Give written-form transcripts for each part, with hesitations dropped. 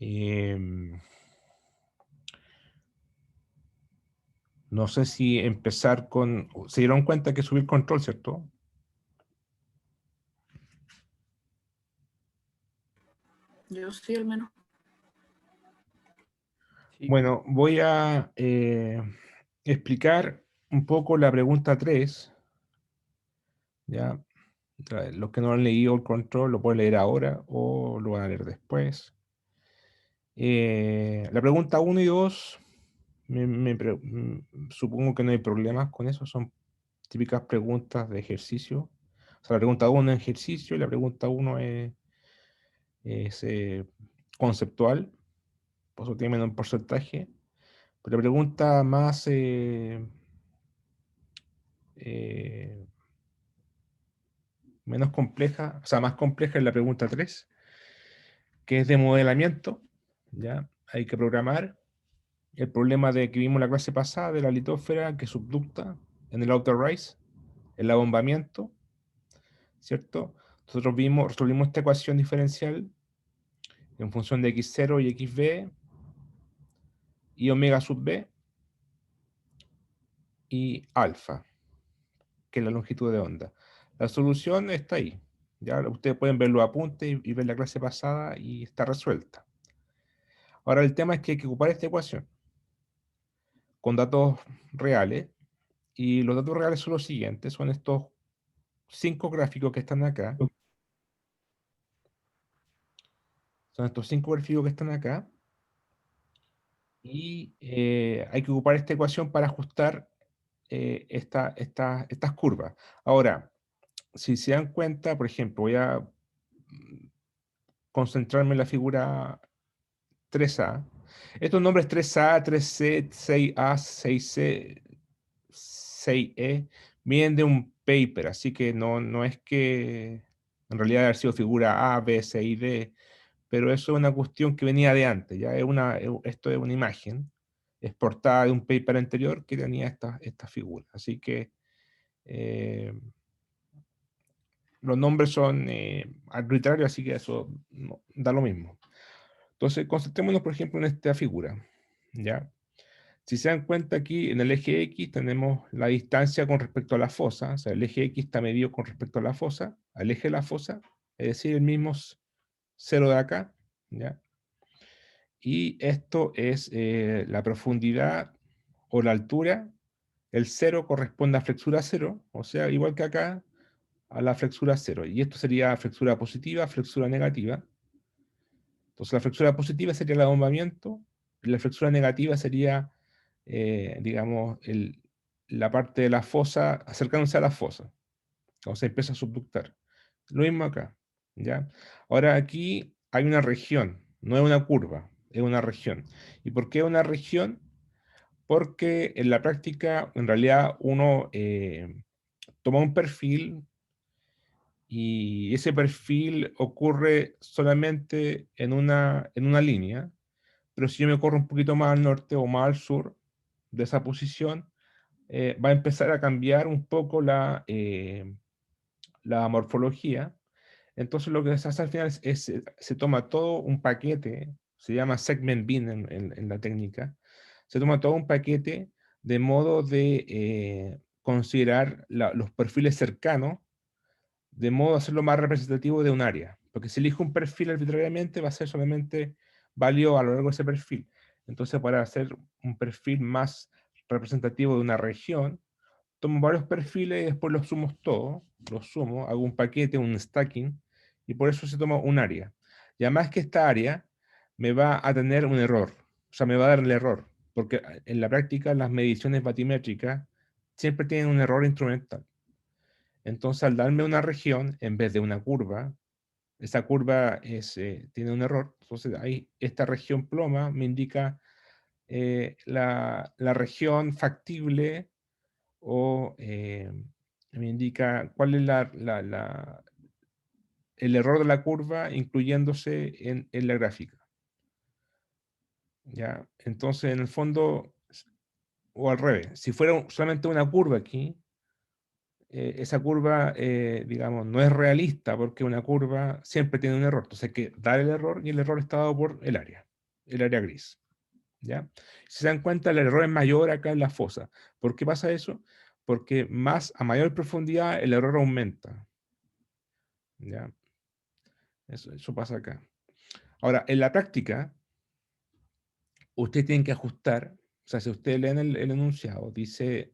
Em, no sé si empezar con... Se dieron cuenta que subir control, ¿cierto? Yo sí, al menos. Sí. Bueno, voy a explicar un poco la pregunta 3. ¿Ya? Los que no han leído el control lo pueden leer ahora o lo van a leer después. La pregunta 1 y 2, supongo que no hay problemas con eso, son típicas preguntas de ejercicio. O sea, la pregunta 1 es ejercicio y la pregunta 1 es conceptual, por eso tiene menos porcentaje. Pero la pregunta más eh, menos compleja, o sea, más compleja es la pregunta 3, que es de modelamiento. ¿Ya? Hay que programar el problema de que vimos la clase pasada de la litósfera que subducta en el outer rise, el abombamiento, ¿cierto? Nosotros resolvimos esta ecuación diferencial en función de x0 y xb y omega sub b y alfa, que es la longitud de onda. La solución está ahí. Ya ustedes pueden ver los apuntes y ver la clase pasada y está resuelta. Ahora el tema es que hay que ocupar esta ecuación con datos reales, y los datos reales son los siguientes, son estos 5 gráficos que están acá. Son estos 5 gráficos que están acá. Y hay que ocupar esta ecuación para ajustar estas curvas. Ahora, si se dan cuenta, por ejemplo, voy a concentrarme en la figura 3A. Estos nombres 3A, 3C, 6A, 6C, 6E vienen de un paper, así que no es que en realidad haya sido figura A, B, C y D, pero eso es una cuestión que venía de antes, ya esto es una imagen exportada de un paper anterior que tenía esta figura. Así que los nombres son arbitrarios, así que eso da lo mismo. Entonces, concentrémonos, por ejemplo, en esta figura. ¿Ya? Si se dan cuenta aquí, en el eje X tenemos la distancia con respecto a la fosa. O sea, el eje X está medido con respecto a la fosa, al eje de la fosa, es decir, el mismo cero de acá. ¿Ya? Y esto es la profundidad o la altura. El cero corresponde a flexura cero, o sea, igual que acá, a la flexura cero. Y esto sería flexura positiva, flexura negativa. Entonces la flexura positiva sería el abombamiento, y la flexura negativa sería, digamos, la parte de la fosa acercándose a la fosa. O sea, empieza a subductar. Lo mismo acá, ¿ya? Ahora aquí hay una región, no es una curva, es una región. ¿Y por qué una región? Porque en la práctica, en realidad, uno toma un perfil y ese perfil ocurre solamente en una línea, pero si yo me corro un poquito más al norte o más al sur de esa posición, va a empezar a cambiar un poco la morfología. Entonces lo que se hace al final se toma todo un paquete, se llama segment bin en la técnica, se toma todo un paquete de modo de considerar los perfiles cercanos, de modo de hacerlo más representativo de un área. Porque si elijo un perfil arbitrariamente, va a ser solamente válido a lo largo de ese perfil. Entonces, para hacer un perfil más representativo de una región, tomo varios perfiles y después los sumo, hago un paquete, un stacking, y por eso se toma un área. Y además que esta área me va a tener un error, o sea, me va a dar el error, porque en la práctica las mediciones batimétricas siempre tienen un error instrumental. Entonces, al darme una región en vez de una curva, esa curva tiene un error. Entonces, ahí esta región ploma me indica la región factible o me indica cuál es el error de la curva incluyéndose en la gráfica. ¿Ya? Entonces, en el fondo, o al revés, si fuera solamente una curva aquí, esa curva, digamos, no es realista porque una curva siempre tiene un error. Entonces hay que dar el error y el error está dado por el área gris. ¿Ya? Si se dan cuenta, el error es mayor acá en la fosa. ¿Por qué pasa eso? Porque a mayor profundidad el error aumenta. ¿Ya? Eso pasa acá. Ahora, en la práctica, ustedes tienen que ajustar. O sea, si ustedes leen el enunciado, dice...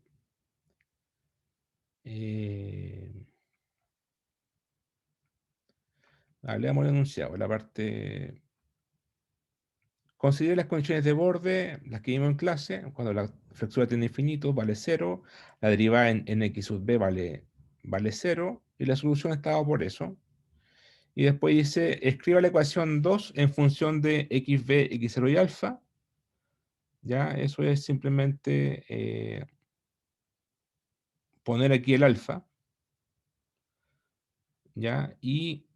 leamos el enunciado, la parte... Considere las condiciones de borde, las que vimos en clase, cuando la flexura tiene infinito, vale 0, la derivada en x sub b vale 0, y la solución está dada por eso. Y después dice, escriba la ecuación 2 en función de xb, x0 y alfa. Ya, eso es simplemente poner aquí el alfa. Ya, y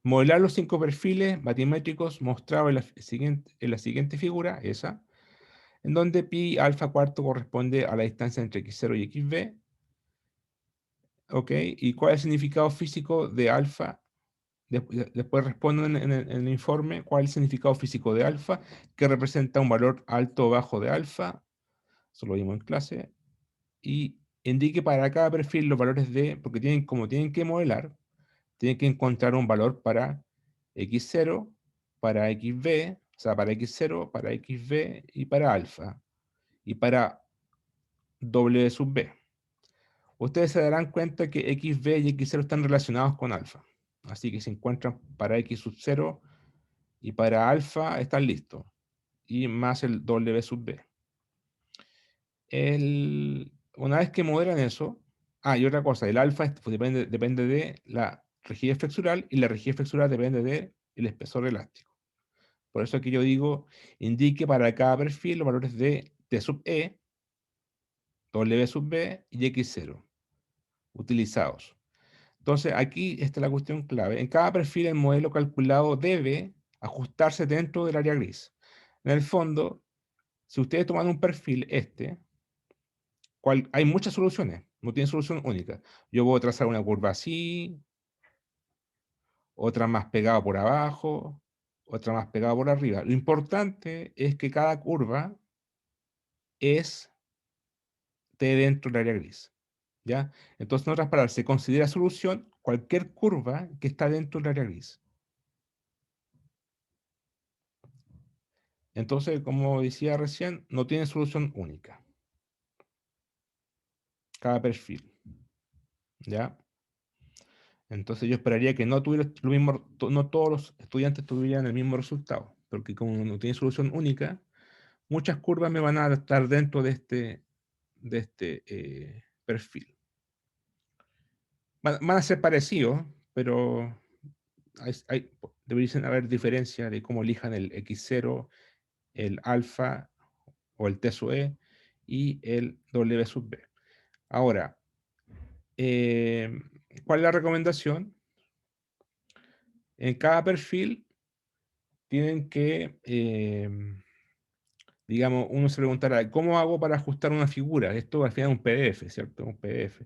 modelar los 5 perfiles batimétricos mostrados en la siguiente figura, esa, en donde pi alfa cuarto corresponde a la distancia entre x0 y xb. ¿Ok? ¿Y cuál es el significado físico de alfa? Después respondo en el informe cuál es el significado físico de alfa, que representa un valor alto o bajo de alfa. Eso lo vimos en clase. Y indique para cada perfil los valores de, porque como tienen que modelar, tienen que encontrar un valor para x0, para xb, o sea, para x0, para xb y para alfa. Y para w sub b. Ustedes se darán cuenta que xb y x0 están relacionados con alfa. Así que se encuentran para x sub 0 y para alfa están listos. Y más el w sub b. Una vez que modelan eso, y otra cosa, el alfa pues, depende de la rigidez flexural y la rigidez flexural depende del espesor elástico. Por eso aquí yo digo, indique para cada perfil los valores de T sub E, W sub B y X0 utilizados. Entonces aquí está la cuestión clave. En cada perfil el modelo calculado debe ajustarse dentro del área gris. En el fondo, si ustedes toman un perfil hay muchas soluciones, no tiene solución única. Yo puedo trazar una curva así, otra más pegada por abajo, otra más pegada por arriba. Lo importante es que cada curva esté dentro del área gris. ¿Ya? Entonces, en otras palabras, se considera solución cualquier curva que está dentro del área gris. Entonces, como decía recién, no tiene solución única. Cada perfil. ¿Ya? Entonces yo esperaría que no tuviera lo mismo, no todos los estudiantes tuvieran el mismo resultado, porque como no tiene solución única, muchas curvas me van a estar dentro de este perfil. Van a ser parecidos, pero deberían haber diferencias de cómo elijan el X0, el alfa o el T sub E y el W sub B. Ahora, ¿cuál es la recomendación? En cada perfil tienen que, digamos, uno se preguntará, ¿cómo hago para ajustar una figura? Esto al final es un PDF, ¿cierto? Un PDF.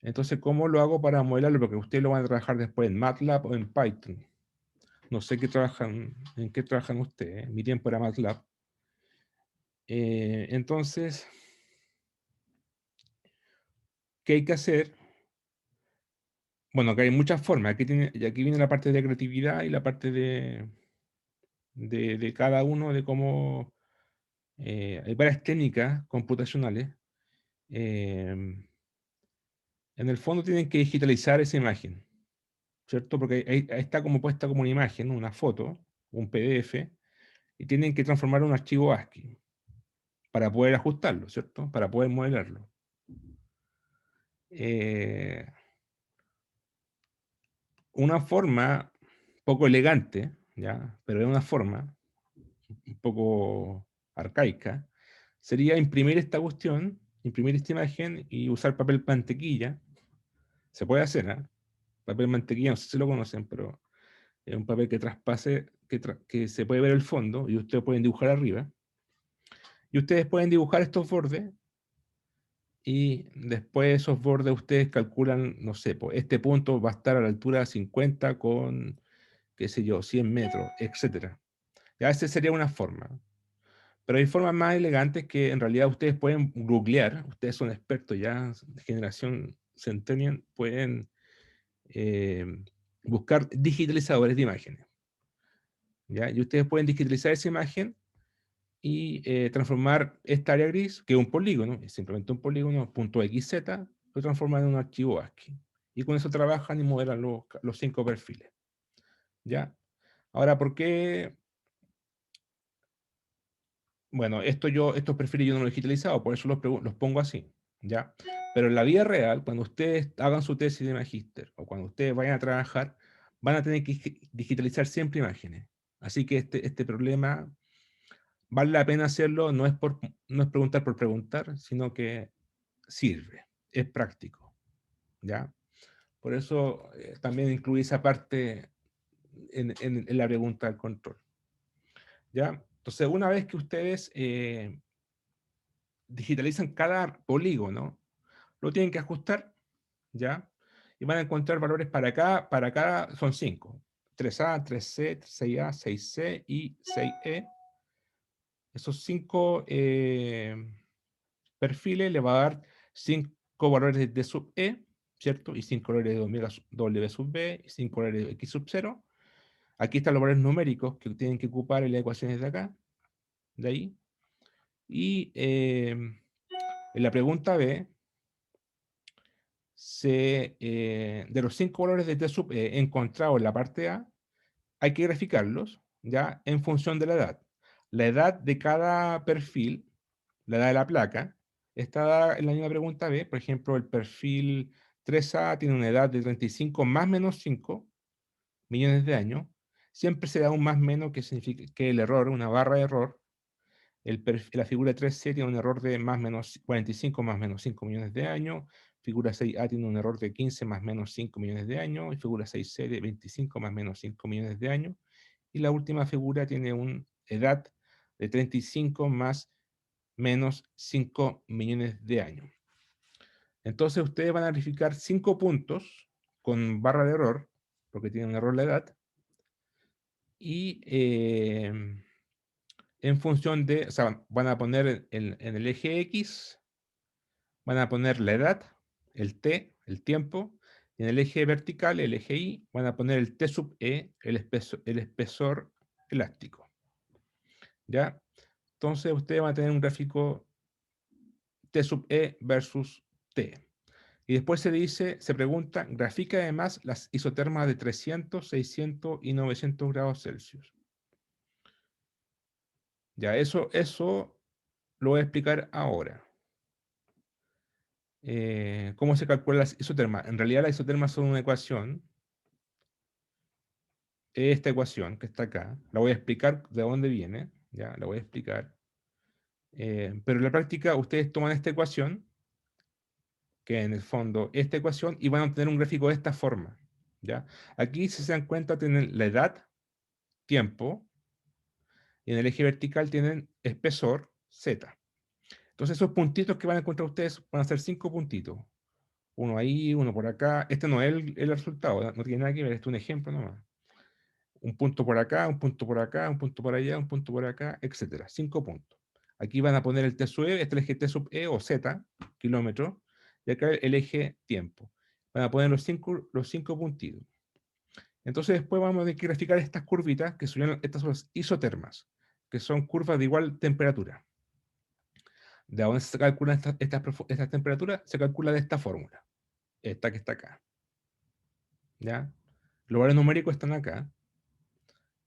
Entonces, ¿cómo lo hago para modelarlo? Porque ustedes lo van a trabajar después en MATLAB o en Python. No sé en qué trabajan ustedes. Mi tiempo era MATLAB. Entonces, ¿qué hay que hacer? Bueno, que hay muchas formas. Y aquí viene la parte de creatividad y la parte de cada uno, de cómo hay varias técnicas computacionales. En el fondo tienen que digitalizar esa imagen, ¿cierto? Porque ahí está como puesta como una imagen, una foto, un PDF, y tienen que transformar un archivo ASCII para poder ajustarlo, ¿cierto? Para poder modelarlo. Eh, una forma poco elegante, ¿ya? Pero es una forma un poco arcaica, sería imprimir esta cuestión, imprimir esta imagen y usar papel mantequilla. Se puede hacer, ¿eh? Papel mantequilla, no sé si lo conocen, pero es un papel que traspase, que se puede ver el fondo y ustedes pueden dibujar arriba. Y ustedes pueden dibujar estos bordes y después esos bordes ustedes calculan, no sé, pues este punto va a estar a la altura de 50 con, qué sé yo, 100 metros, etcétera. Ya esa sería una forma. Pero hay formas más elegantes que en realidad ustedes pueden googlear, ustedes son expertos ya, de generación Centennial, pueden eh, buscar digitalizadores de imágenes. ¿Ya? Y ustedes pueden digitalizar esa imagen y transformar esta área gris, que es un polígono, es simplemente un polígono, .xz, lo transforman en un archivo ASCII. Y con eso trabajan y modelan los 5 perfiles. ¿Ya? Ahora, ¿por qué? Bueno, estos perfiles yo no los he digitalizado, por eso los pongo así, ¿ya? Pero en la vida real, cuando ustedes hagan su tesis de magíster o cuando ustedes vayan a trabajar, van a tener que digitalizar siempre imágenes. Así que este problema vale la pena hacerlo, no es preguntar por preguntar, sino que sirve, es práctico, ¿ya? Por eso también incluí esa parte en la pregunta del control, ¿ya? Entonces, una vez que ustedes digitalizan cada polígono, lo tienen que ajustar, ¿ya? Y van a encontrar valores para cada son 5. 3A, 3C, 6A, 6C y 6E. Esos 5 perfiles le va a dar 5 valores de D sub E, ¿cierto? Y 5 valores de omega W sub B y 5 valores de X sub 0. Aquí están los valores numéricos que tienen que ocupar en las ecuaciones de acá, de ahí. Y en la pregunta B, de los 5 valores de T sub E encontrados en la parte A, hay que graficarlos ya en función de la edad. La edad de cada perfil, la edad de la placa, está dada en la misma pregunta B. Por ejemplo, el perfil 3A tiene una edad de 35 más menos 5 millones de años. Siempre se da un más menos que significa que el error, una barra de error. La figura 3C tiene un error de más menos 45 más menos 5 millones de años. Figura 6A tiene un error de 15 más menos 5 millones de años. Y figura 6C de 25 más menos 5 millones de años. Y la última figura tiene una edad de 35 más menos 5 millones de años. Entonces ustedes van a verificar 5 puntos con barra de error, porque tienen un error la edad. Y en función de, o sea, van a poner en el eje X, van a poner la edad, el T, el tiempo, y en el eje vertical, el eje Y, van a poner el T sub E, el espesor elástico. ¿Ya? Entonces ustedes van a tener un gráfico T sub E versus T. Y después se pregunta, grafica además las isotermas de 300, 600 y 900 grados Celsius. Ya, eso lo voy a explicar ahora. ¿Cómo se calcula las isotermas? En realidad las isotermas son una ecuación. Esta ecuación que está acá, la voy a explicar de dónde viene, ya, la voy a explicar. Pero en la práctica ustedes toman esta ecuación, que en el fondo esta ecuación, y van a obtener un gráfico de esta forma, ¿ya? Aquí, si se dan cuenta, tienen la edad, tiempo, y en el eje vertical tienen espesor, Z. Entonces esos puntitos que van a encontrar ustedes van a ser 5 puntitos. Uno ahí, uno por acá. Este no es el resultado, no tiene nada que ver, este es un ejemplo nomás. Un punto por acá, un punto por acá, un punto por allá, un punto por acá, etcétera. 5 puntos. Aquí van a poner el T sub E, este es el eje T sub E o Z, kilómetros, y acá el eje tiempo. Van a poner los cinco puntitos. Entonces después vamos a graficar estas curvitas, que son estas son las isotermas, que son curvas de igual temperatura. ¿De dónde se calculan estas temperaturas? Se calcula de esta fórmula, esta que está acá. ¿Ya? Los valores numéricos están acá.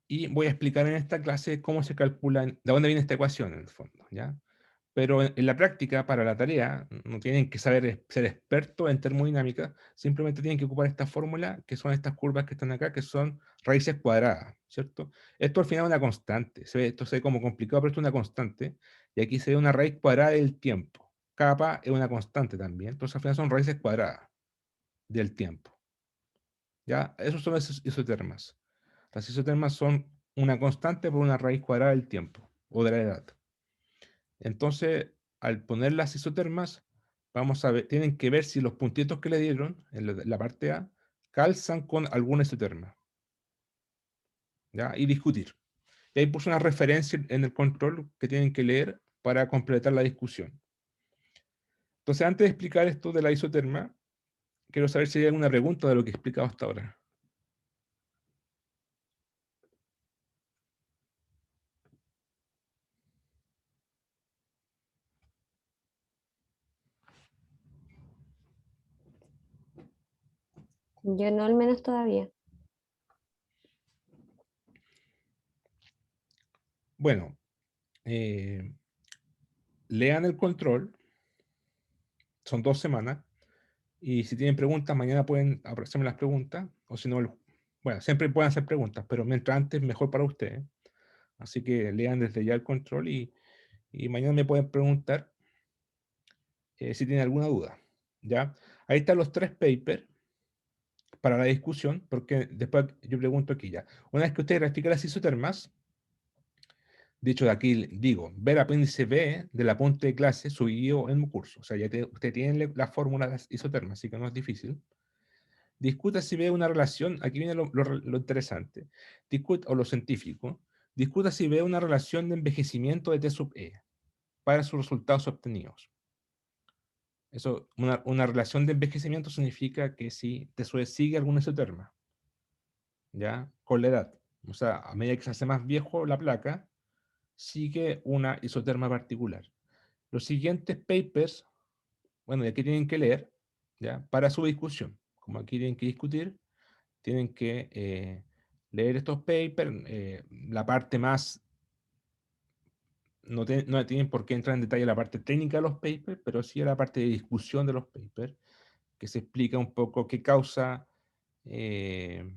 Y voy a explicar en esta clase cómo se calculan, de dónde viene esta ecuación en el fondo, ¿ya? Pero en la práctica, para la tarea, no tienen que ser expertos en termodinámica, simplemente tienen que ocupar esta fórmula, que son estas curvas que están acá, que son raíces cuadradas, ¿cierto? Esto al final es una constante, esto se ve como complicado, pero esto es una constante, y aquí se ve una raíz cuadrada del tiempo. Kappa es una constante también, entonces al final son raíces cuadradas del tiempo, ¿ya? Esos son esos isotermas. Las isotermas son una constante por una raíz cuadrada del tiempo o de la edad. Entonces, al poner las isotermas, vamos a ver, tienen que ver si los puntitos que le dieron en la parte A calzan con algún isoterma, ¿ya? Y discutir. Y ahí puse una referencia en el control que tienen que leer para completar la discusión. Entonces, antes de explicar esto de la isoterma, quiero saber si hay alguna pregunta de lo que he explicado hasta ahora. Yo no, al menos todavía. Bueno, lean el control, son 2 semanas, y si tienen preguntas, mañana pueden hacerme las preguntas, o si no, bueno, siempre pueden hacer preguntas, pero mientras antes, mejor para ustedes. Así que lean desde ya el control y mañana me pueden preguntar si tienen alguna duda. ¿Ya? Ahí están los 3 papers para la discusión, porque después yo pregunto aquí ya. Una vez que ustedes grafican las isotermas, dicho de aquí, digo, ver apéndice B del apunte de clase subido en un curso. O sea, ya usted tiene la fórmula de las isotermas, así que no es difícil. Discuta si ve una relación, aquí viene lo interesante, discuta, o lo científico, discuta si ve una relación de envejecimiento de T sub E para sus resultados obtenidos. Eso, una relación de envejecimiento significa que si T sub E sigue algún isoterma, ¿ya? Con la edad. O sea, a medida que se hace más viejo la placa, sigue una isoterma particular. Los siguientes papers, bueno, y aquí tienen que leer, ¿ya? Para su discusión. Como aquí tienen que discutir, tienen que leer estos papers. La parte más, no tienen por qué entrar en detalle la parte técnica de los papers, pero sí la parte de discusión de los papers, que se explica un poco qué causa, de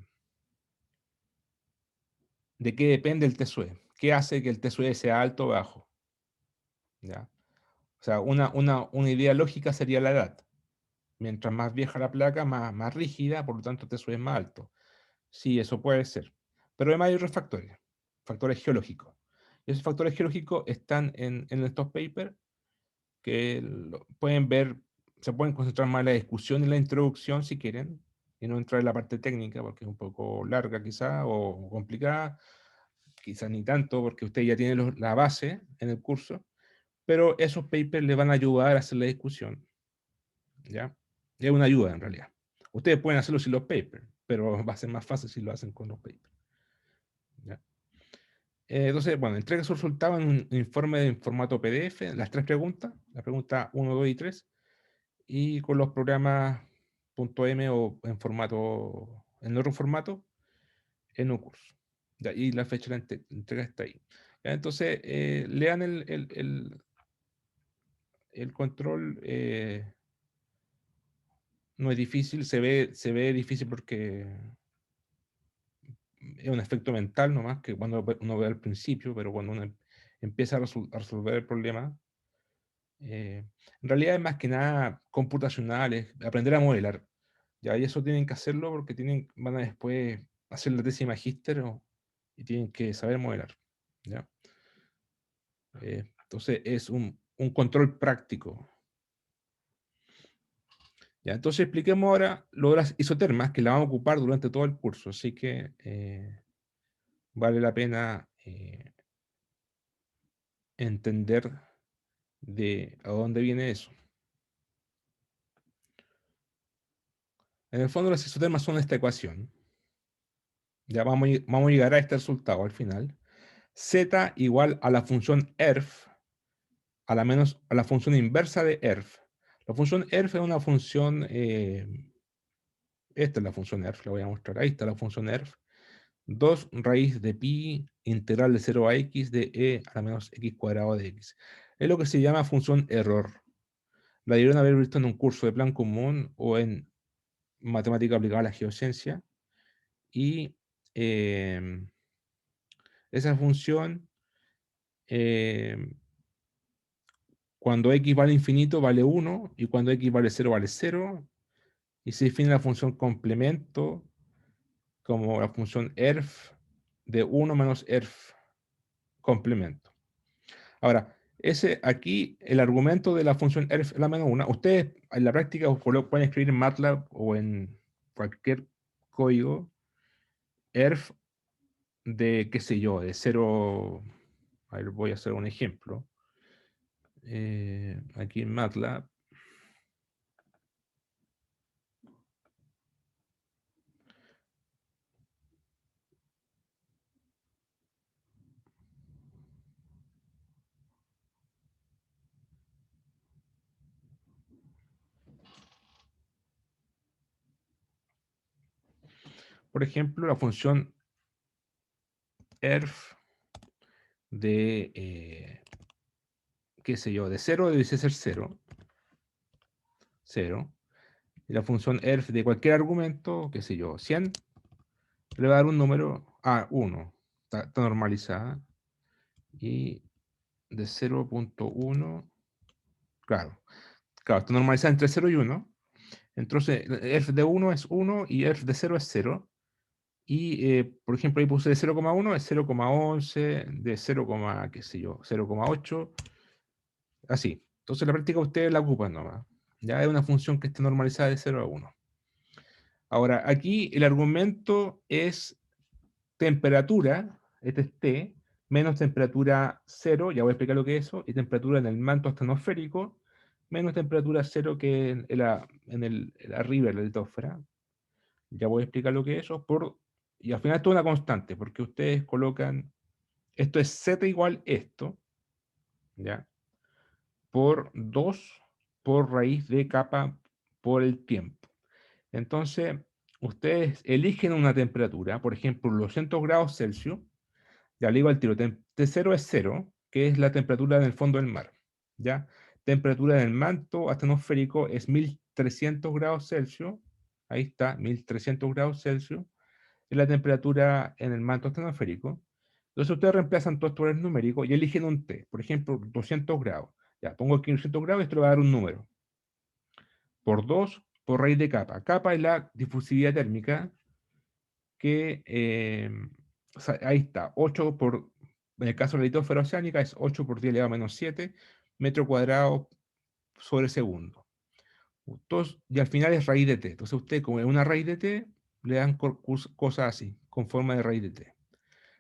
qué depende el TSUE, qué hace que el TSUE sea alto o bajo. ¿Ya? O sea, una idea lógica sería la edad. Mientras más vieja la placa, más rígida, por lo tanto el TSUE es más alto. Sí, eso puede ser. Pero además hay otros factores, factores geológicos. Y esos factores geológicos están en estos papers que pueden ver, se pueden concentrar más en la discusión y la introducción si quieren, y no entrar en la parte técnica porque es un poco larga quizá o complicada, quizás ni tanto porque usted ya tiene la base en el curso, pero esos papers le van a ayudar a hacer la discusión, ¿ya? Es una ayuda en realidad. Ustedes pueden hacerlo sin los papers, pero va a ser más fácil si lo hacen con los papers. ¿Ya? Entonces, bueno, entrega su resultado en un informe en formato PDF, las 3 preguntas, la pregunta 1, 2 y 3, y con los programas .m o en otro formato, en un curso. ¿Ya? Y la fecha de la entrega está ahí. ¿Ya? Entonces, lean el control. No es difícil, se ve difícil porque es un efecto mental nomás, que cuando uno ve al principio, pero cuando uno empieza a resolver el problema, en realidad es más que nada computacional, es aprender a modelar. Ya, y eso tienen que hacerlo porque van a después hacer la tesis de magíster y tienen que saber modelar. ¿Ya? Entonces es un control práctico. Ya, entonces expliquemos ahora lo de las isotermas, que la vamos a ocupar durante todo el curso, así que vale la pena entender de a dónde viene eso. En el fondo las isotermas son esta ecuación. Ya vamos a llegar a este resultado al final. Z igual a la función ERF, a la función inversa de ERF. La función ERF es una función, esta es la función ERF, la voy a mostrar. Ahí está la función ERF. 2 raíz de pi integral de 0 a x de e a la menos x cuadrado de x. Es lo que se llama función error. La debieron haber visto en un curso de plan común o en matemática aplicada a la geociencia. Y esa función, cuando x vale infinito, vale 1, y cuando x vale 0, vale 0. Y se define la función complemento como la función ERF de 1 menos ERF complemento. Ahora, Aquí, el argumento de la función erf es la menos 1. Ustedes en la práctica pueden escribir en MATLAB o en cualquier código erf de, qué sé yo, de 0. A ver, voy a hacer un ejemplo. Aquí en MATLAB. Por ejemplo, la función erf de, qué sé yo, de 0 debe ser 0. 0. Y la función erf de cualquier argumento, qué sé yo, 100, le va a dar un número, 1. Está normalizada. Y de 0.1, claro, está normalizada entre 0 y 1. Entonces, erf de 1 es 1 y erf de 0 es 0. Y, por ejemplo, ahí puse de 0,1 es 0,11, de 0, qué sé yo, 0,8, así. Entonces, la práctica ustedes la ocupan nomás. Ya es una función que está normalizada de 0 a 1. Ahora, aquí el argumento es temperatura, este es T, menos temperatura 0, ya voy a explicar lo que es eso, y temperatura en el manto astenosférico, menos temperatura 0 que en arriba de la litosfera. Ya voy a explicar lo que es eso, y al final esto es una constante, porque ustedes colocan, esto es Z igual esto, ¿ya? Por 2 por raíz de capa por el tiempo. Entonces, ustedes eligen una temperatura, por ejemplo, los 200 grados Celsius, ya le digo al tiro, T0 es 0, que es la temperatura en el fondo del mar, ¿ya? Temperatura del manto astenosférico es 1300 grados Celsius, ahí está, 1300 grados Celsius, es la temperatura en el manto astenosférico. Entonces ustedes reemplazan todos estos valores numéricos y eligen un T, por ejemplo, 200 grados. Ya, pongo aquí 200 grados y esto le va a dar un número. Por 2 por raíz de capa. Capa es la difusividad térmica que, o sea, ahí está, 8 por, en el caso de la litosfera oceánica es 8 por 10 elevado a menos 7 metro cuadrado sobre segundo. Entonces, y al final es raíz de t. Entonces usted, como es una raíz de t, le dan cosas así, con forma de raíz de t.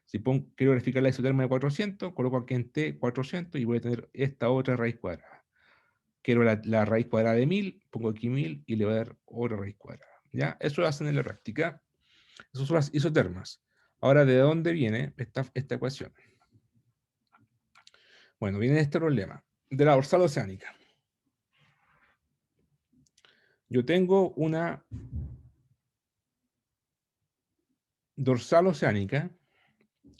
Si quiero verificar la isoterma de 400, coloco aquí en t 400 y voy a tener esta otra raíz cuadrada. Quiero la raíz cuadrada de 1000, pongo aquí 1000 y le voy a dar otra raíz cuadrada. ¿Ya? Eso lo hacen en la práctica. Esas son las isotermas. Ahora, ¿de dónde viene esta ecuación? Bueno, viene este problema, de la dorsal oceánica. Yo tengo una dorsal oceánica,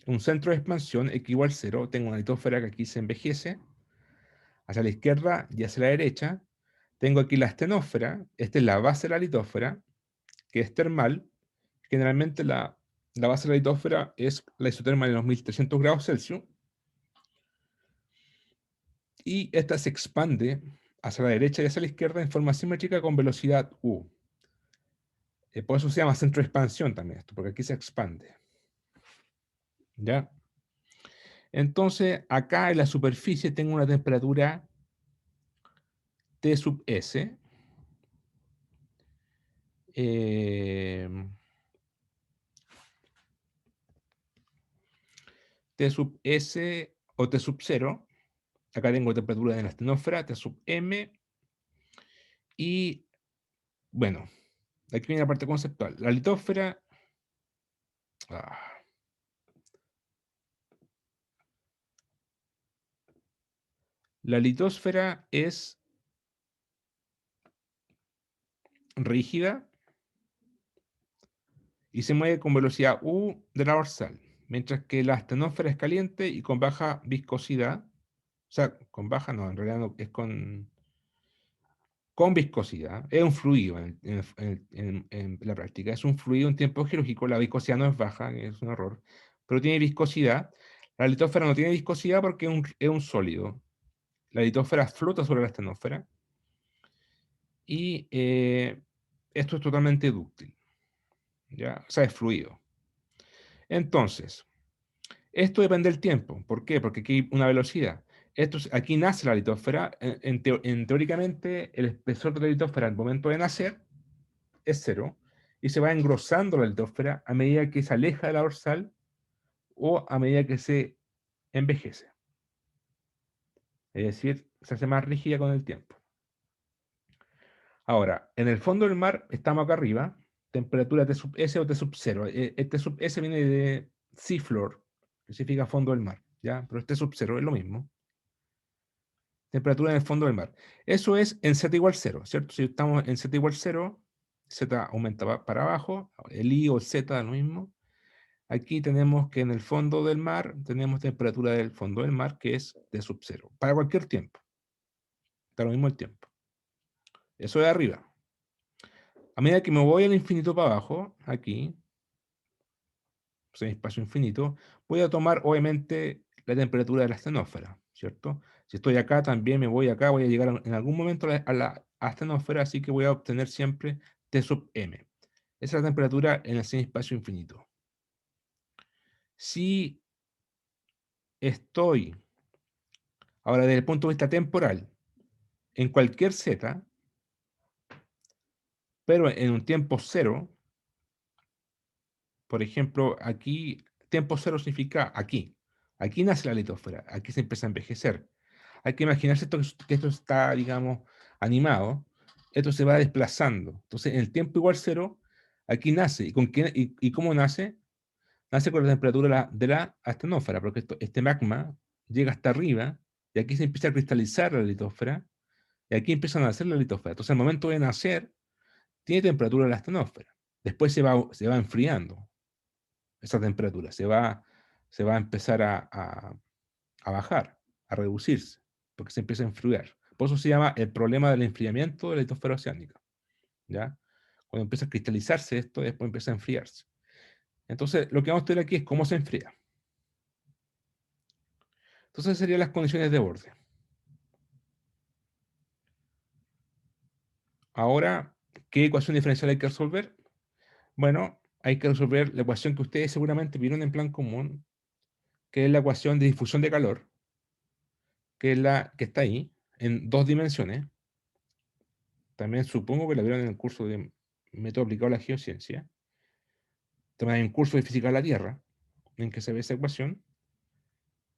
un centro de expansión X igual 0, tengo una litosfera que aquí se envejece, hacia la izquierda y hacia la derecha. Tengo aquí la astenósfera, esta es la base de la litosfera, que es termal. Generalmente la base de la litosfera es la isoterma de los 1300 grados Celsius. Y esta se expande hacia la derecha y hacia la izquierda en forma simétrica con velocidad u. Por eso se llama centro de expansión también esto, porque aquí se expande. ¿Ya? Entonces, acá en la superficie tengo una temperatura T sub S. T sub S o T sub 0. Acá tengo temperatura de la astenosfera, T sub M. Y, bueno, aquí viene la parte conceptual. La litosfera... La litosfera es rígida y se mueve con velocidad u de la dorsal, mientras que la astenosfera es caliente y con baja viscosidad. O sea, con baja no, en realidad no, es con viscosidad. Es un fluido en la práctica. Es un fluido en tiempo geológico. La viscosidad no es baja, es un error, pero tiene viscosidad. La litosfera no tiene viscosidad porque es un sólido. La litosfera flota sobre la astenosfera y esto es totalmente dúctil. ¿Ya? O sea, es fluido. Entonces, esto depende del tiempo. ¿Por qué? Porque aquí hay una velocidad. Aquí nace la litosfera. Teóricamente, el espesor de la litosfera al momento de nacer es 0 y se va engrosando la litosfera a medida que se aleja de la dorsal o a medida que se envejece. Es decir, se hace más rígida con el tiempo. Ahora, en el fondo del mar, estamos acá arriba, temperatura T sub S o T sub 0. T sub S viene de seafloor, que significa fondo del mar, ¿ya? Pero T sub 0 es lo mismo. Temperatura en el fondo del mar. Eso es en Z igual 0, ¿cierto? Si estamos en Z igual 0, Z aumenta para abajo, el I o el Z es lo mismo. Aquí tenemos que en el fondo del mar tenemos temperatura del fondo del mar, que es T sub 0, para cualquier tiempo. Está lo mismo el tiempo. Eso de arriba. A medida que me voy al infinito para abajo, aquí, pues en espacio infinito, voy a tomar obviamente la temperatura de la astenosfera, ¿cierto? Si estoy acá, también me voy acá, voy a llegar en algún momento a la astenosfera, así que voy a obtener siempre T sub m. Esa es la temperatura en el semi-espacio infinito. Si estoy, ahora desde el punto de vista temporal, en cualquier z, pero en un tiempo cero, por ejemplo, aquí, tiempo cero significa aquí. Aquí nace la litosfera, aquí se empieza a envejecer. Hay que imaginarse que esto está, digamos, animado. Esto se va desplazando. Entonces, en el tiempo igual cero, aquí nace. ¿Y cómo nace? Nace con la temperatura de la astenosfera, porque este magma llega hasta arriba y aquí se empieza a cristalizar la litosfera y aquí empieza a nacer la litosfera. Entonces, al momento de nacer, tiene temperatura la astenosfera. Después se va enfriando esa temperatura, se va a empezar a bajar, a reducirse, porque se empieza a enfriar. Por eso se llama el problema del enfriamiento de la litosfera oceánica, ¿ya? Cuando empieza a cristalizarse esto, después empieza a enfriarse. Entonces, lo que vamos a estudiar aquí es cómo se enfría. Entonces, serían las condiciones de borde. Ahora, ¿qué ecuación diferencial hay que resolver? Bueno, hay que resolver la ecuación que ustedes seguramente vieron en plan común, que es la ecuación de difusión de calor, que es la que está ahí, en 2 dimensiones. También supongo que la vieron en el curso de método aplicado a la geociencia. También hay un curso de física de la Tierra, en que se ve esa ecuación.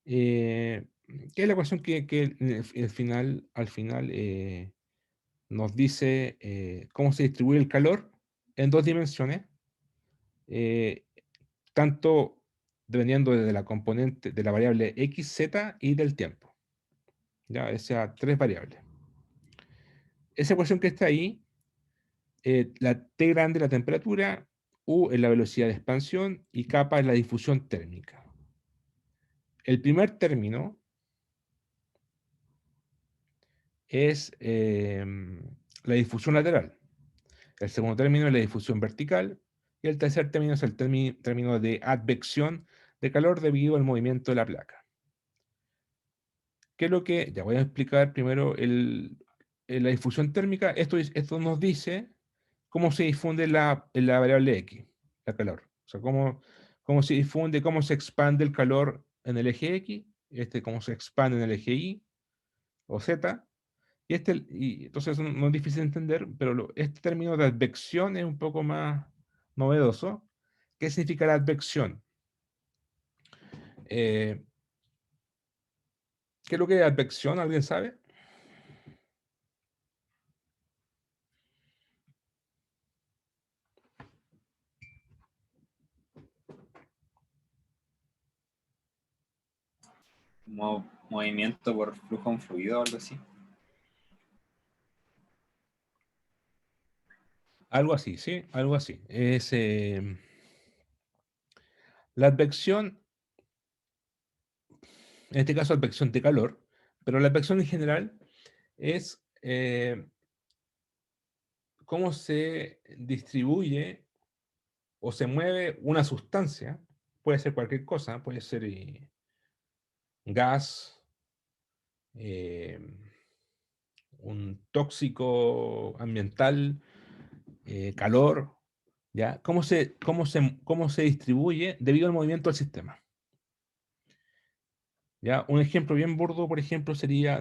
Que es la ecuación que al final nos dice cómo se distribuye el calor en 2 dimensiones, eh, tanto dependiendo de la componente de la variable x, z y del tiempo. Ya, o sea, 3 variables. Esa ecuación que está ahí, la T grande es la temperatura, U es la velocidad de expansión y kappa es la difusión térmica. El primer término es la difusión lateral. El segundo término es la difusión vertical. Y el tercer término es el término de advección de calor debido al movimiento de la placa. ¿Qué es lo que? Ya voy a explicar primero la difusión térmica. Esto nos dice cómo se difunde la variable X, la calor. O sea, cómo se difunde, cómo se expande el calor en el eje X, cómo se expande en el eje Y o Z. Y entonces no es difícil de entender, pero este término de advección es un poco más novedoso. ¿Qué significa la advección? ¿Qué es lo que es advección? ¿Alguien sabe? Movimiento por flujo en fluido o algo así. Algo así, ¿sí? Algo así. La advección, en este caso advección de calor, pero la advección en general es cómo se distribuye o se mueve una sustancia. Puede ser cualquier cosa, puede ser gas, eh, un tóxico ambiental, calor, ¿ya? ¿Cómo se distribuye debido al movimiento del sistema? ¿Ya? Un ejemplo bien burdo, por ejemplo, sería,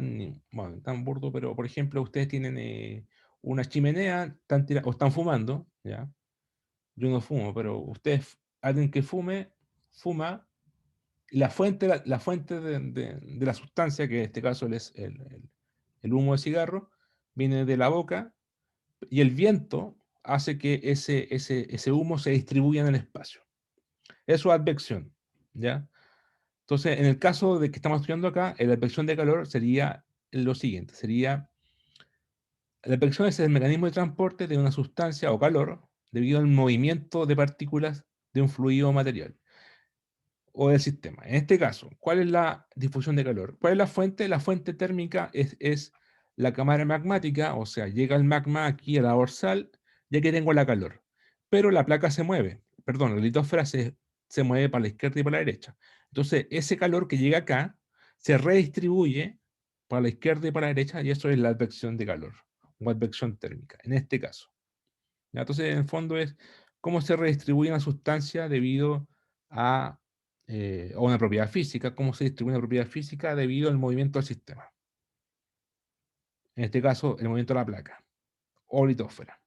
bueno, tan burdo, pero por ejemplo, ustedes tienen una chimenea, o están fumando, ¿ya? Yo no fumo, pero ustedes, alguien que fuma, y la fuente de la sustancia, que en este caso es el humo de cigarro, viene de la boca, y el viento hace que ese humo se distribuya en el espacio. Eso es advección, ¿ya? Entonces, en el caso de que estamos estudiando acá, la advección de calor sería lo siguiente, sería, la advección es el mecanismo de transporte de una sustancia o calor debido al movimiento de partículas de un fluido o material o del sistema. En este caso, ¿cuál es la difusión de calor? ¿Cuál es la fuente? La fuente térmica es la cámara magmática, o sea, llega el magma aquí a la dorsal, ya que tengo la calor. Pero la placa se mueve, perdón, la litósfera se mueve para la izquierda y para la derecha. Entonces, ese calor que llega acá se redistribuye para la izquierda y para la derecha, y eso es la advección de calor, o advección térmica, en este caso. ¿Ya? Entonces, en el fondo es cómo se redistribuye una sustancia debido a una propiedad física, cómo se distribuye una propiedad física debido al movimiento del sistema. En este caso, el movimiento de la placa o litósfera.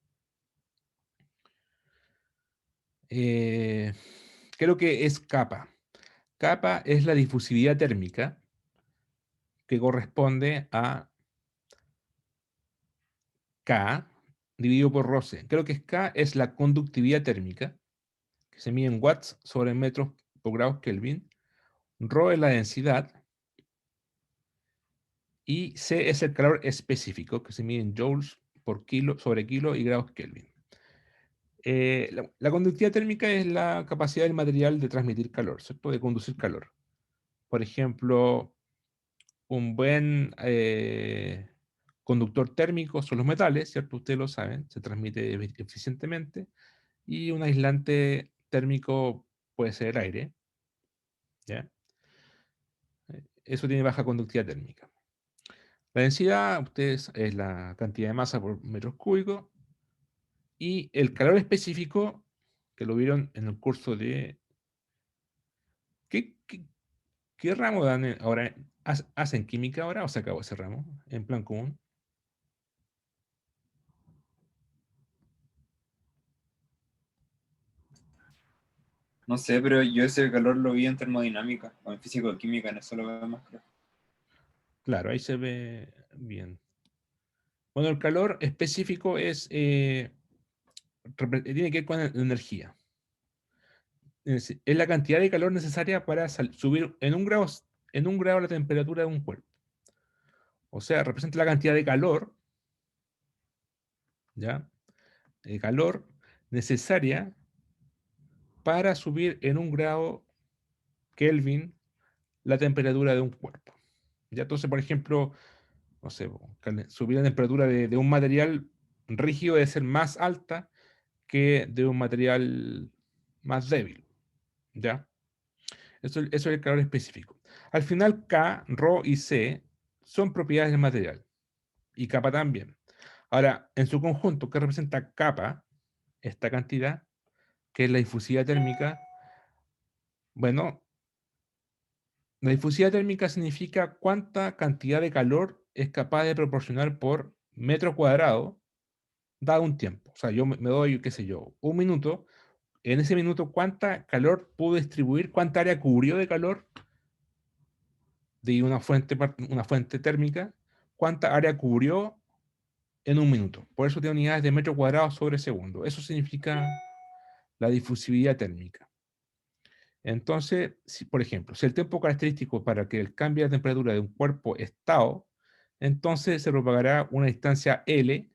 Creo que es capa. Capa es la difusividad térmica que corresponde a K dividido por Rho-C. Creo que K es la conductividad térmica, que se mide en watts sobre metros por grados Kelvin. Rho es la densidad. Y C es el calor específico, que se mide en joules por kilo, sobre kilo y grados Kelvin. La conductividad térmica es la capacidad del material de transmitir calor, ¿cierto? De conducir calor. Por ejemplo, un buen conductor térmico son los metales, ¿cierto? Ustedes lo saben, se transmite eficientemente. Y un aislante térmico puede ser el aire, ¿ya? Eso tiene baja conductividad térmica. La densidad, ustedes, es la cantidad de masa por metros cúbicos. Y el calor específico, que lo vieron en el curso de... ¿Qué ramo dan ahora? ¿Hacen química ahora o se acabó ese ramo en plan común? No sé, pero yo ese calor lo vi en termodinámica o en físico-química, en eso lo veo más claro. Claro, ahí se ve bien. Bueno, el calor específico tiene que ver con la energía. Es la cantidad de calor necesaria para subir en un grado la temperatura de un cuerpo. O sea, representa la cantidad de calor, ¿ya? De calor necesaria para subir en un grado Kelvin la temperatura de un cuerpo. Ya entonces, por ejemplo, no sé, subir la temperatura de un material rígido debe ser más alta que de un material más débil. ¿Ya? Eso es el calor específico. Al final, K, Rho y C son propiedades del material. Y capa también. Ahora, en su conjunto, ¿qué representa capa? Esta cantidad, que es la difusividad térmica. Bueno, la difusividad térmica significa cuánta cantidad de calor es capaz de proporcionar por metro cuadrado dado un tiempo. O sea, yo me doy, qué sé yo, un minuto. En ese minuto, ¿cuánta calor pudo distribuir? ¿Cuánta área cubrió de calor de una fuente térmica? ¿Cuánta área cubrió en un minuto? Por eso tiene unidades de metro cuadrado sobre segundo. Eso significa la difusividad térmica. Entonces, por ejemplo, si el tiempo característico para que el cambio de temperatura de un cuerpo es tau, entonces se propagará una distancia L,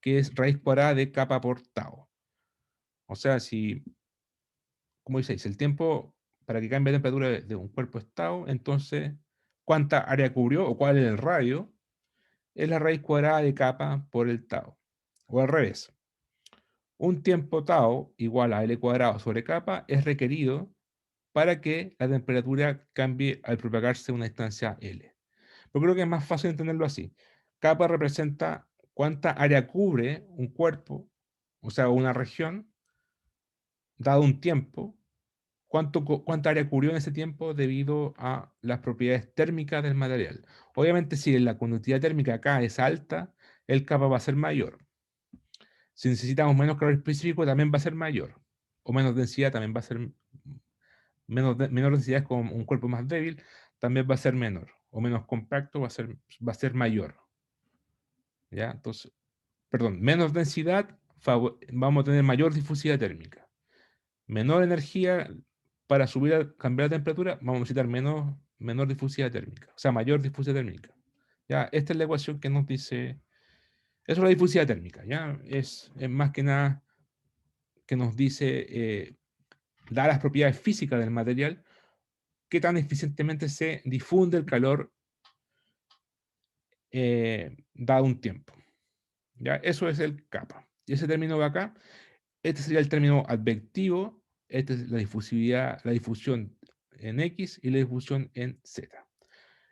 que es raíz cuadrada de capa por tau. O sea, si, como dice, si el tiempo para que cambie la temperatura de un cuerpo es tau, entonces, ¿cuánta área cubrió o cuál es el radio? Es la raíz cuadrada de capa por el tau. O al revés. Un tiempo tau igual a L cuadrado sobre capa es requerido para que la temperatura cambie al propagarse una distancia L. Pero creo que es más fácil entenderlo así. Capa representa cuánta área cubre un cuerpo, o sea, una región, dado un tiempo, ¿Cuánta área cubrió en ese tiempo debido a las propiedades térmicas del material? Obviamente, si la conductividad térmica acá es alta, el kappa va a ser mayor. Si necesitamos menos calor específico, también va a ser mayor. O menos densidad, también va a ser menor densidad, es como un cuerpo más débil, también va a ser menor. O menos compacto, va a ser mayor. ¿Ya? Entonces, perdón, menos densidad, vamos a tener mayor difusividad térmica. Menor energía para cambiar la temperatura, vamos a necesitar menor difusividad térmica, o sea, mayor difusividad térmica. ¿Ya? Esta es la ecuación que nos dice, eso es la difusividad térmica, ¿ya? Es más que nada que nos dice, dadas las propiedades físicas del material, qué tan eficientemente se difunde el calor dado un tiempo. ¿Ya? Eso es el kappa. Y ese término de acá, este sería el término advectivo, esta es la difusividad, la difusión en X y la difusión en Z.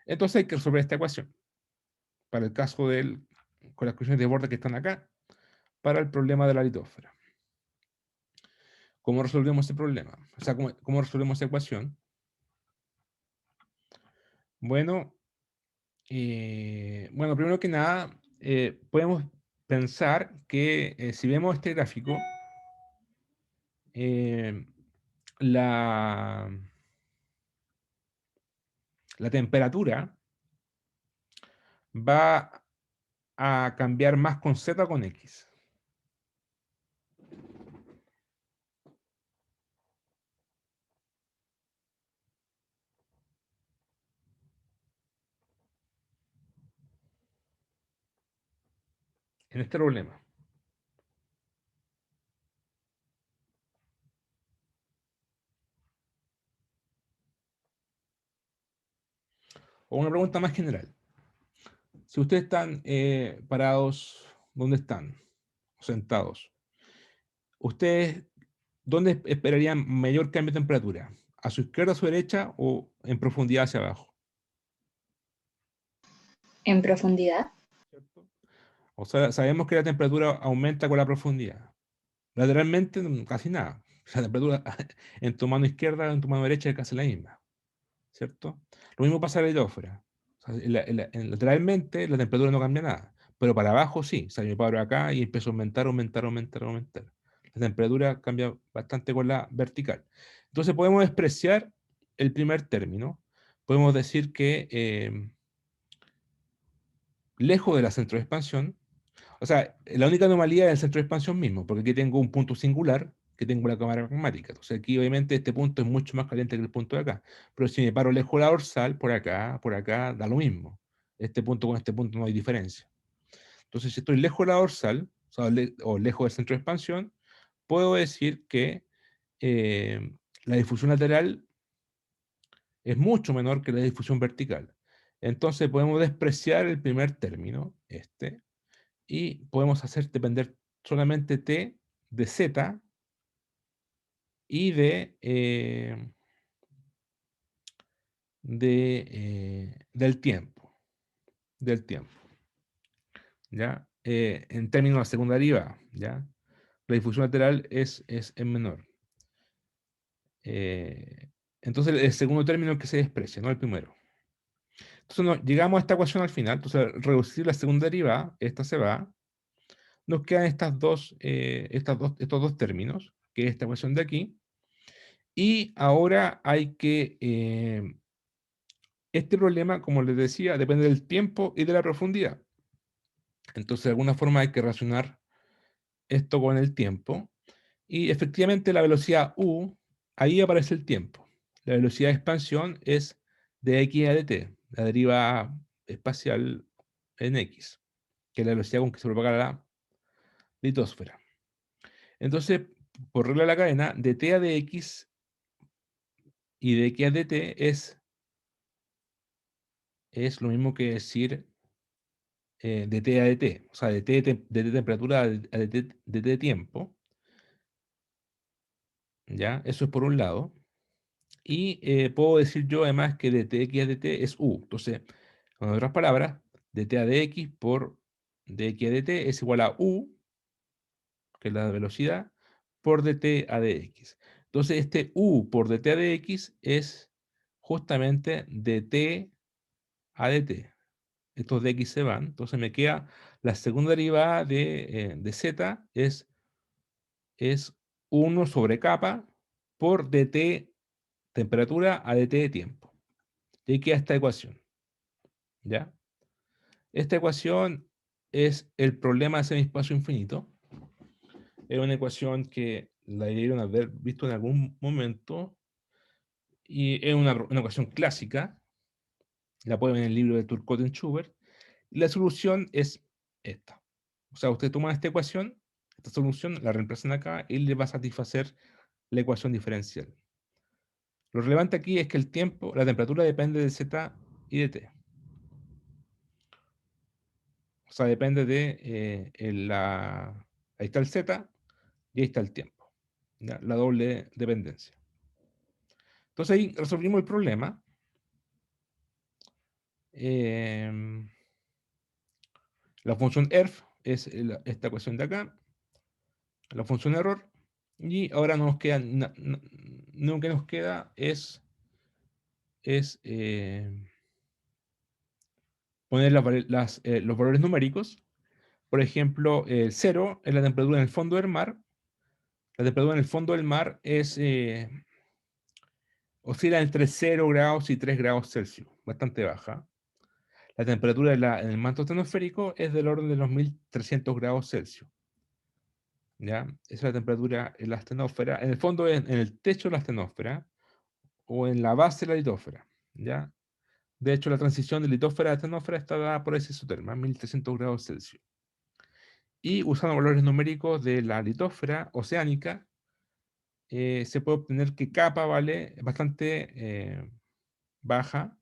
Entonces hay que resolver esta ecuación. Para el caso con las ecuaciones de borde que están acá, para el problema de la litósfera. ¿Cómo resolvemos ese problema? O sea, ¿cómo resolvemos esa ecuación? Bueno, primero que nada, podemos pensar que si vemos este gráfico, eh, la, la temperatura va a cambiar más con Z o con X. En este problema. O una pregunta más general. Si ustedes están parados, ¿dónde están? Sentados. ¿Ustedes dónde esperarían mayor cambio de temperatura? ¿A su izquierda, a su derecha o en profundidad hacia abajo? En profundidad. ¿Cierto? O sea, sabemos que la temperatura aumenta con la profundidad. Lateralmente, casi nada. La temperatura en tu mano izquierda o en tu mano derecha es casi la misma. ¿Cierto? Lo mismo pasa en la hidrósfera. O sea, lateralmente la temperatura no cambia nada, pero para abajo sí. O sea, yo me paro acá y empiezo a aumentar. La temperatura cambia bastante con la vertical. Entonces podemos despreciar el primer término. Podemos decir que lejos de la centro de expansión, o sea, la única anomalía es el centro de expansión mismo, porque aquí tengo un punto singular, que tengo la cámara magmática. Entonces aquí obviamente este punto es mucho más caliente que el punto de acá. Pero si me paro lejos de la dorsal, por acá, da lo mismo. Este punto con este punto no hay diferencia. Entonces si estoy lejos de la dorsal, o, sea, o lejos del centro de expansión, puedo decir que la difusión lateral es mucho menor que la difusión vertical. Entonces podemos despreciar el primer término, y podemos hacer depender solamente T de Z y del tiempo. ¿Ya? En términos de segunda derivada, ¿ya? La difusión lateral es menor. Entonces el segundo término que se desprecia, no el primero. Entonces llegamos a esta ecuación al final. Entonces reducir la segunda derivada, esta se va. Nos quedan estos dos términos, que es esta ecuación de aquí. Y ahora hay que, este problema, como les decía, depende del tiempo y de la profundidad. Entonces, de alguna forma hay que relacionar esto con el tiempo. Y efectivamente la velocidad u, ahí aparece el tiempo. La velocidad de expansión es de x a dt, la deriva espacial en x, que es la velocidad con que se propaga la litosfera. Entonces, por regla de la cadena, dt a dx y de x a dt es lo mismo que decir de T a dt, o sea, de T de temperatura a de T tiempo, ¿ya? Eso es por un lado. Y puedo decir yo además que de Tx a dt es U. Entonces, en otras palabras, de T a dx por dx a dt es igual a U, que es la velocidad, por dt a dx. Entonces, este U por dt de x es justamente dt a dt. Estos de x se van, entonces me queda la segunda derivada de z es 1 sobre kappa por dt temperatura a dt de tiempo. Y ahí queda esta ecuación, ¿ya? Esta ecuación es el problema de semiespacio infinito. Es una ecuación que la debieron haber visto en algún momento y es una ecuación clásica. La pueden ver en el libro de Turcotte-Schubert. Y la solución es esta. O sea, usted toma esta ecuación, esta solución, la reemplazan acá y le va a satisfacer la ecuación diferencial. Lo relevante aquí es que el tiempo, la temperatura depende de Z y de T. O sea, depende de ahí está el Z y ahí está el tiempo. ¿Ya? La doble dependencia. Entonces ahí resolvimos el problema. La función ERF es esta ecuación de acá. La función error. Y ahora no nos queda, lo que nos queda es poner los valores numéricos. Por ejemplo, el 0 es la temperatura en el fondo del mar. La temperatura en el fondo del mar oscila entre 0 grados y 3 grados Celsius, bastante baja. La temperatura en el manto atmosférico es del orden de los 1300 grados Celsius. ¿Ya? Esa es la temperatura en la astenosfera. En el fondo, en el techo de la astenosfera o en la base de la litósfera. ¿Ya? De hecho, la transición de litósfera a astenosfera está dada por ese isoterma, 1300 grados Celsius. Y usando valores numéricos de la litósfera oceánica, se puede obtener que kappa vale bastante baja,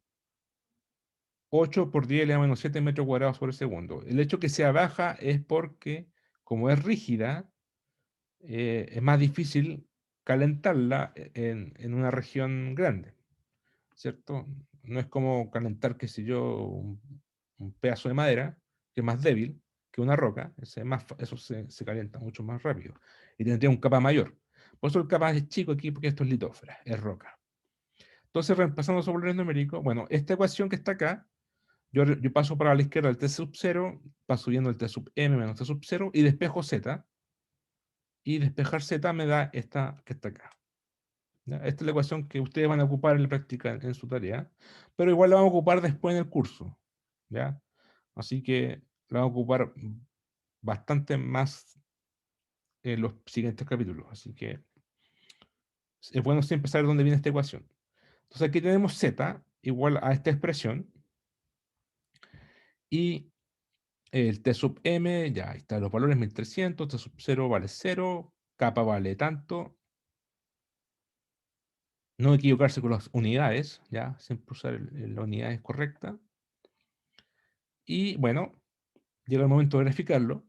8 por 10 elevado a menos 7 metros cuadrados por segundo. El hecho que sea baja es porque, como es rígida, es más difícil calentarla en una región grande, ¿cierto? No es como calentar, qué sé yo, un pedazo de madera, que es más débil que una roca, eso se calienta mucho más rápido y tendría un capa mayor. Por eso el capa es chico aquí, porque esto es litósfera, es roca. Entonces, reemplazando esos valores numéricos, bueno, esta ecuación que está acá, yo paso para la izquierda el t sub 0, paso viendo el t sub m menos t sub 0 y despejo z. Y despejar z me da esta que está acá. ¿Ya? Esta es la ecuación que ustedes van a ocupar en la práctica en su tarea, pero igual la vamos a ocupar después en el curso. ¿Ya? Así que la vamos a ocupar bastante más en los siguientes capítulos. Así que es bueno siempre saber dónde viene esta ecuación. Entonces aquí tenemos z igual a esta expresión y el t sub m, ya ahí están los valores 1300, t sub 0 vale 0, kappa vale tanto. No equivocarse con las unidades, ya, siempre usar las unidades correctas. Y bueno, llega el momento de verificarlo.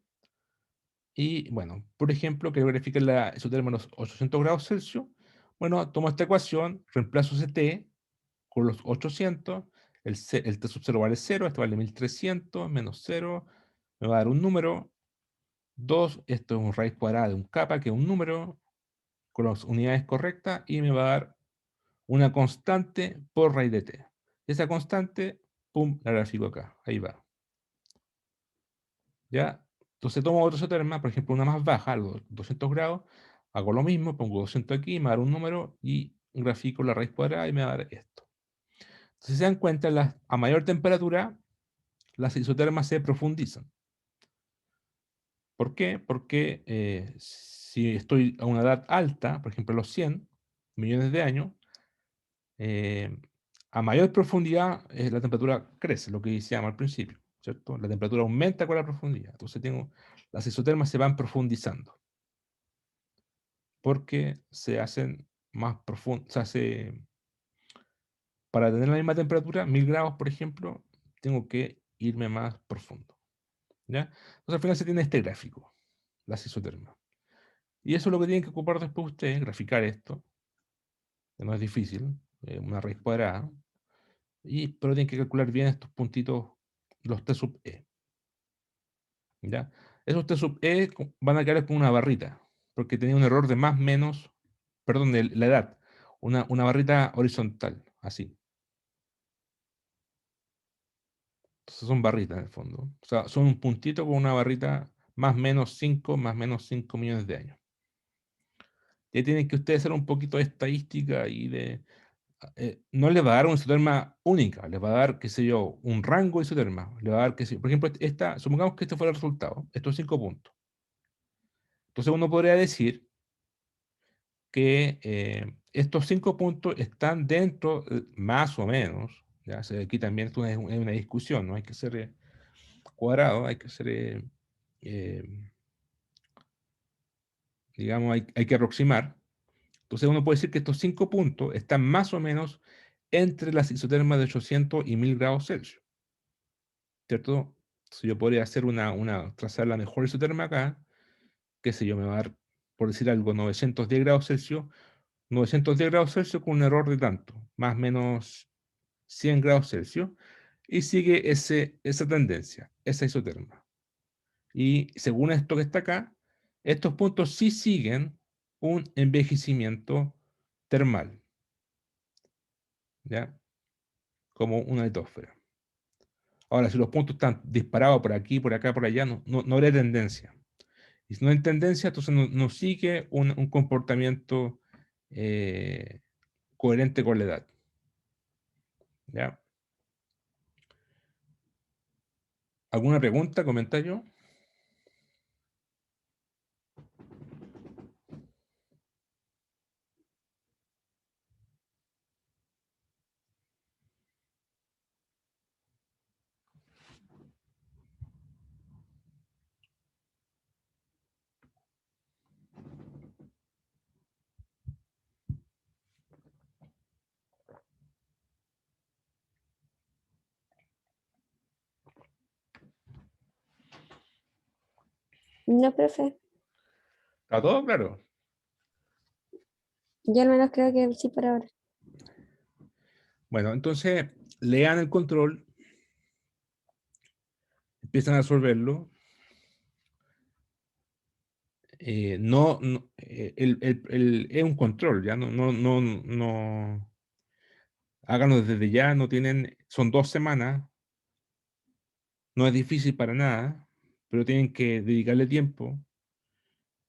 Y bueno, por ejemplo, quiero verificar la isotérmica a los 800 grados Celsius. Bueno, tomo esta ecuación, reemplazo ese t con los 800. El t sub 0 vale 0, esto vale 1300 menos 0. Me va a dar un número. 2, esto es un raíz cuadrada de un kappa, que es un número, con las unidades correctas. Y me va a dar una constante por raíz de t. Esa constante, pum, la grafico acá. Ahí va. ¿Ya? Entonces tomo otro isoterma, por ejemplo, una más baja, a los 200 grados. Hago lo mismo, pongo 200 aquí, me va a dar un número y grafico la raíz cuadrada y me va a dar esto. Entonces, si se dan cuenta, a mayor temperatura, las isotermas se profundizan. ¿Por qué? Porque si estoy a una edad alta, por ejemplo, a los 100 millones de años, eh, a mayor profundidad la temperatura crece, lo que decíamos al principio, ¿cierto? La temperatura aumenta con la profundidad. Entonces las isotermas se van profundizando porque se hacen más profundas. Para tener la misma temperatura, 1000 grados, por ejemplo, tengo que irme más profundo. ¿Ya? Entonces al final se tiene este gráfico, las isotermas. Y eso es lo que tienen que ocupar después ustedes, graficar esto, que no es difícil, una raíz cuadrada. Pero tienen que calcular bien estos puntitos, los T sub E. ¿Ya? Esos T sub E van a quedar con una barrita, porque tenía un error de más menos perdón, la edad, una barrita horizontal, así. Entonces son barritas en el fondo. O sea, son un puntito con una barrita más o menos 5, más o menos 5 millones de años. Ya tienen que ustedes hacer un poquito de estadística y de... no les va a dar una isoterma única, les va a dar, qué sé yo, un rango de isoterma. Le va a dar, qué sé yo, por ejemplo, supongamos que este fuera el resultado, estos 5 puntos. Entonces uno podría decir que estos 5 puntos están dentro, más o menos, ya. O sea, aquí también esto es una discusión, no hay que ser cuadrado, hay que ser, digamos, hay que aproximar. Entonces uno puede decir que estos 5 puntos están más o menos entre las isotermas de 800 y 1000 grados Celsius, ¿cierto? Entonces yo podría hacer trazar la mejor isoterma acá, qué sé yo, me va a dar, por decir algo, 910 grados Celsius, 910 grados Celsius con un error de tanto, más o menos 100 grados Celsius, y sigue esa tendencia, esa isoterma. Y según esto que está acá, estos puntos sí siguen un envejecimiento termal, ¿ya? Como una litósfera. Ahora, si los puntos están disparados por aquí, por acá, por allá, no habría tendencia. Y si no hay tendencia, entonces no sigue un comportamiento eh, coherente con la edad. ¿Ya? ¿Alguna pregunta, comentario? No, profe. ¿Está todo claro? Yo al menos creo que sí por ahora. Bueno, entonces lean el control, empiezan a resolverlo. Es un control, ya no, háganlo desde ya, son 2 semanas, no es difícil para nada, pero tienen que dedicarle tiempo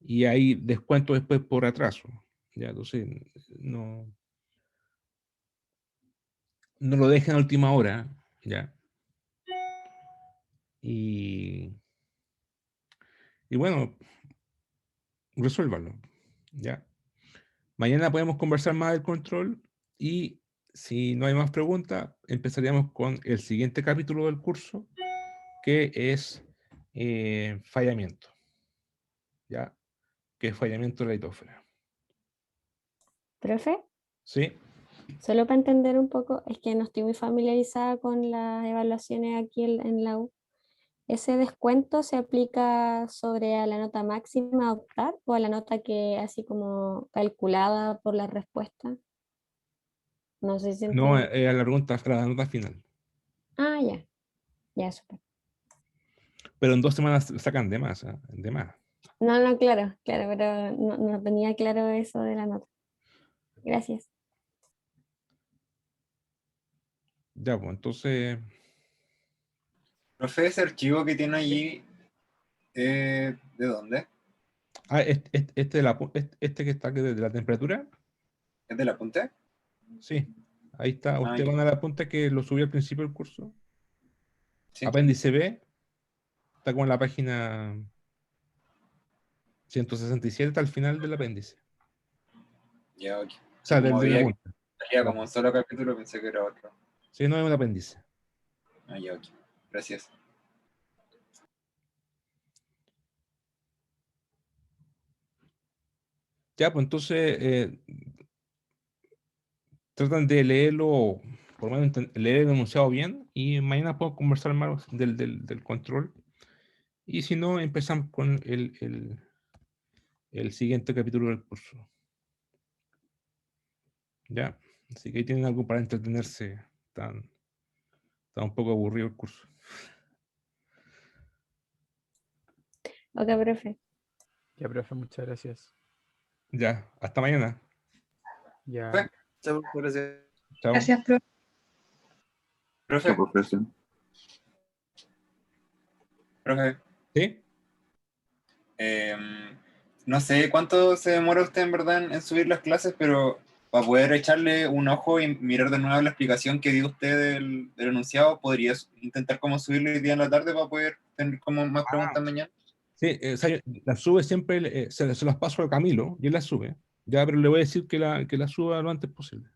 y hay descuento después por atraso, ya, entonces no, no lo dejen a última hora, ya, y, y bueno, resuélvanlo, ya. Mañana podemos conversar más del control y si no hay más preguntas, empezaríamos con el siguiente capítulo del curso, que es fallamiento, ¿ya? Que es fallamiento de la litósfera. Profe, ¿Sí? solo para entender un poco, es que no estoy muy familiarizada con las evaluaciones aquí en la U. ¿Ese descuento se aplica sobre a la nota máxima a optar o a la nota que así como calculada por la respuesta? No sé si se No, entiende. a la pregunta, a la nota final. Ah, ya, ya, súper. Pero en 2 semanas sacan de más, ¿ah? De más. No, no, claro, claro, pero no tenía claro eso de la nota. Gracias. Ya, pues entonces, Profe, ese archivo que tiene allí, ¿de dónde? este que está aquí de la temperatura, ¿Es del apunte? sí, ahí está. Ah, Usted ya. van al apunte que lo subí al principio del curso. Sí. Apéndice B, está como en la página 167, está al final del apéndice. Ya, ok. O Sí, sea, como del veía que apunte. salía Del como un apunte. solo capítulo, pensé que era otro. Sí, no es un apéndice. Ah, ya, ok. Gracias. Ya, pues entonces tratan de leerlo, por lo menos leer el enunciado bien, y mañana puedo conversar más del control. Y si no, empezamos con el siguiente capítulo del curso. Ya, así que ahí tienen algo para entretenerse. Está un poco aburrido el curso. Ok, profe. Ya, profe, muchas gracias. Ya, hasta mañana. Ya. Fue. Chao, gracias. Chao. Gracias, profe. Profe, profesor. profe, ¿Sí? no sé cuánto se demora usted en verdad en subir las clases, pero para poder echarle un ojo y mirar de nuevo la explicación que dio usted del enunciado, ¿podría intentar como subirlo hoy día en la tarde para poder tener como más preguntas mañana? Sí, o sea, las sube siempre, se las paso a Camilo y él las sube. Ya, pero le voy a decir que la suba lo antes posible.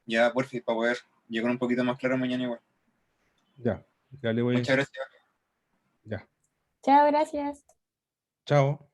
Ya, por fin, para poder llegar un poquito más claro mañana igual. Ya le voy a Muchas decir. gracias. Ya. Chao, gracias. Chao.